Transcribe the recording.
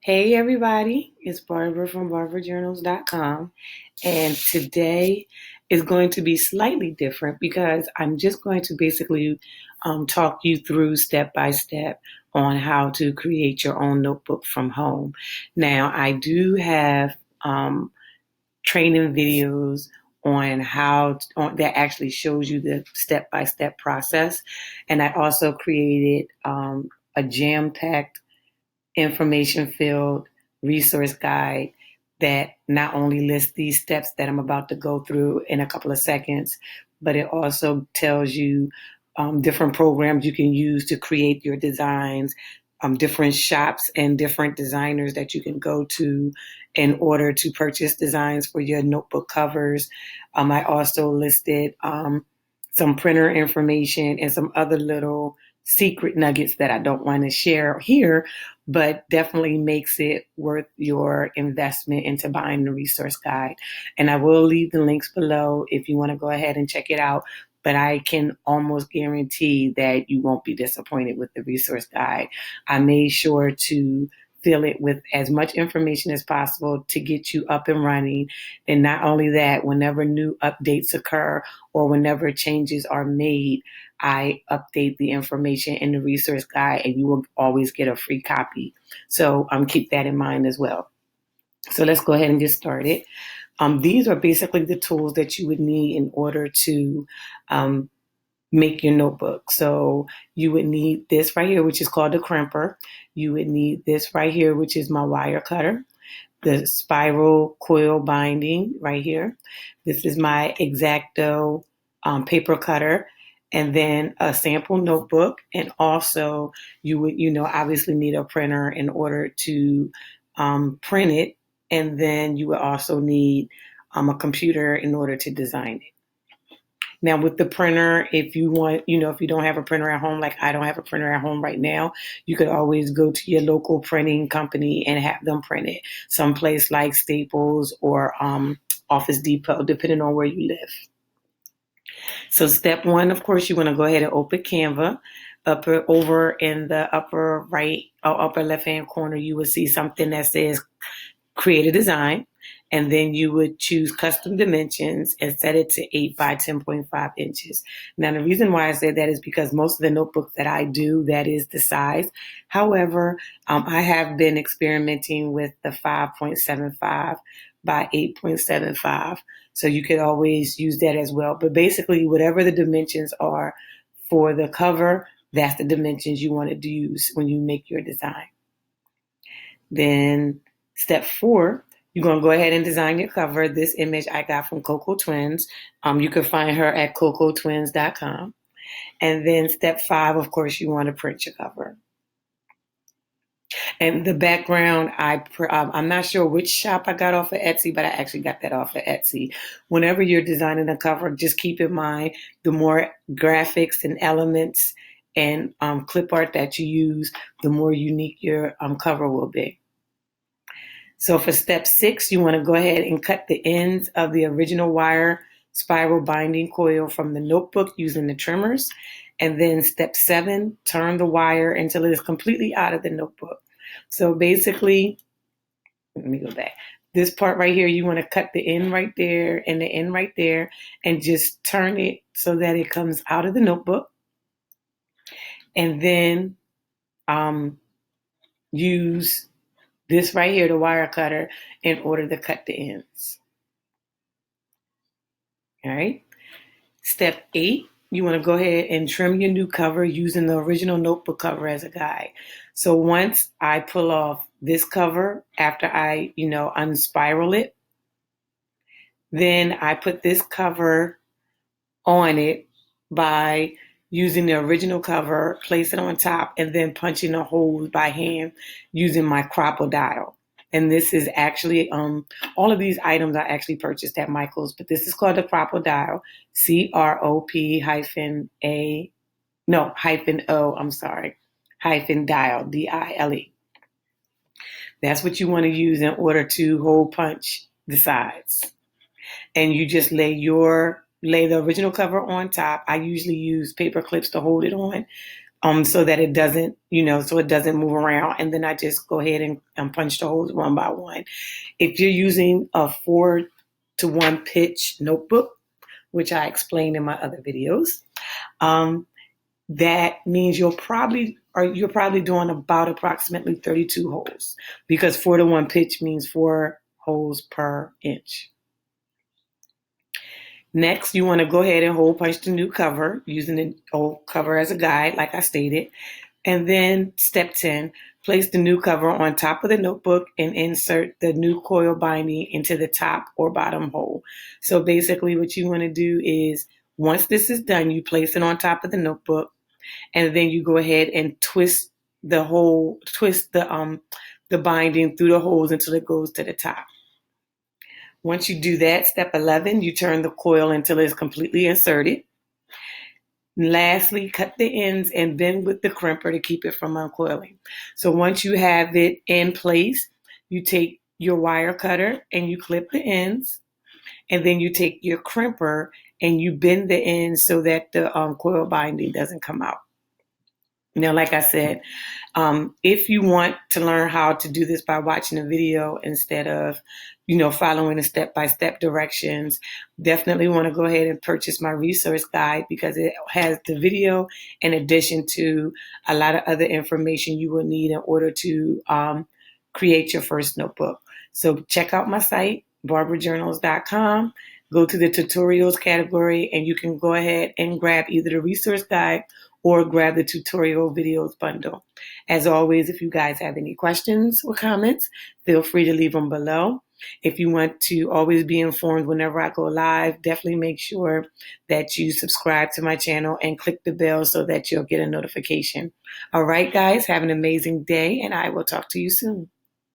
Hey everybody, it's Barbara from BarbaraJournals.com, and today is going to be slightly different because I'm just going to basically talk you through step by step on how to create your own notebook from home. Now, I do have training videos on that actually shows you the step by step process, and I also created a jam packed information filled resource guide that not only lists these steps that I'm about to go through in a couple of seconds, but it also tells you different programs you can use to create your designs, different shops and different designers that you can go to in order to purchase designs for your notebook covers. I also listed some printer information and some other little secret nuggets that I don't want to share here, but definitely makes it worth your investment into buying the resource guide. And I will leave the links below if you want to go ahead and check it out. But I can almost guarantee that you won't be disappointed with the resource guide. I made sure to fill it with as much information as possible to get you up and running. And not only that, whenever new updates occur or whenever changes are made, I update the information in the resource guide and you will always get a free copy. So keep that in mind as well. So let's go ahead and get started. These are basically the tools that you would need in order to make your notebook. So you would need this right here, which is called the crimper. You would need this right here, which is my wire cutter. The spiral coil binding right here. This is my X-Acto paper cutter, and then a sample notebook. And also you would, obviously need a printer in order to print it. And then you would also need a computer in order to design it. Now with the printer, if you want, if you don't have a printer at home, like I don't have a printer at home right now, you could always go to your local printing company and have them print it someplace like Staples or Office Depot, depending on where you live. So step one, of course, you want to go ahead and open Canva. Over in the upper right or upper left-hand corner, you will see something that says create a design, and then you would choose custom dimensions and set it to 8 by 10.5 inches. Now, the reason why I say that is because most of the notebooks that I do, that is the size. However, I have been experimenting with the 5.75 by 8.75. So you could always use that as well. But basically, whatever the dimensions are for the cover, that's the dimensions you want to use when you make your design. Then step 4, you're going to go ahead and design your cover. This image I got from Coco Twins. You can find her at cocotwins.com. And then step 5, of course, you want to print your cover. And the background, I'm not sure which shop I got off of Etsy, but I actually got that off of Etsy. Whenever you're designing a cover, just keep in mind the more graphics and elements and clip art that you use, the more unique your cover will be. So for step 6, you want to go ahead and cut the ends of the original wire spiral binding coil from the notebook using the trimmers. And then step 7, turn the wire until it is completely out of the notebook. So basically, let me go back. This part right here, you want to cut the end right there and the end right there and just turn it so that it comes out of the notebook. And then use this right here, the wire cutter, in order to cut the ends. All right. Step 8, you want to go ahead and trim your new cover using the original notebook cover as a guide. So once I pull off this cover, after I, unspiral it, then I put this cover on it by using the original cover, place it on top, and then punching a hole by hand using my Crop-A-Dial. And this is actually, all of these items I actually purchased at Michael's, but this is called the Crop-A-Dial, -O, D-I-L-E. That's what you want to use in order to hole punch the sides. And you just lay the original cover on top. I usually use paper clips to hold it on. so that it doesn't, so it doesn't move around. And then I just go ahead and punch the holes one by one. If you're using a 4:1 pitch notebook, which I explained in my other videos, that means you're probably doing about approximately 32 holes, because 4:1 pitch means 4 holes per inch. Next, you want to go ahead and hole punch the new cover using the old cover as a guide, like I stated. And then step 10, place the new cover on top of the notebook and insert the new coil binding into the top or bottom hole. So basically what you want to do is, once this is done, you place it on top of the notebook, and then you go ahead and twist the binding through the holes until it goes to the top. Once you do that, step 11, you turn the coil until it's completely inserted. Lastly, cut the ends and bend with the crimper to keep it from uncoiling. So once you have it in place, you take your wire cutter and you clip the ends, and then you take your crimper and you bend the ends so that the coil binding doesn't come out. Now, like I said, if you want to learn how to do this by watching a video instead of, following the step-by-step directions, definitely want to go ahead and purchase my resource guide, because it has the video in addition to a lot of other information you will need in order to create your first notebook. So check out my site, barbarajournals.com. Go to the tutorials category, and you can go ahead and grab either the resource guide or grab the tutorial videos bundle. As always, if you guys have any questions or comments, feel free to leave them below. If you want to always be informed whenever I go live, definitely make sure that you subscribe to my channel and click the bell so that you'll get a notification. All right, guys, have an amazing day, and I will talk to you soon.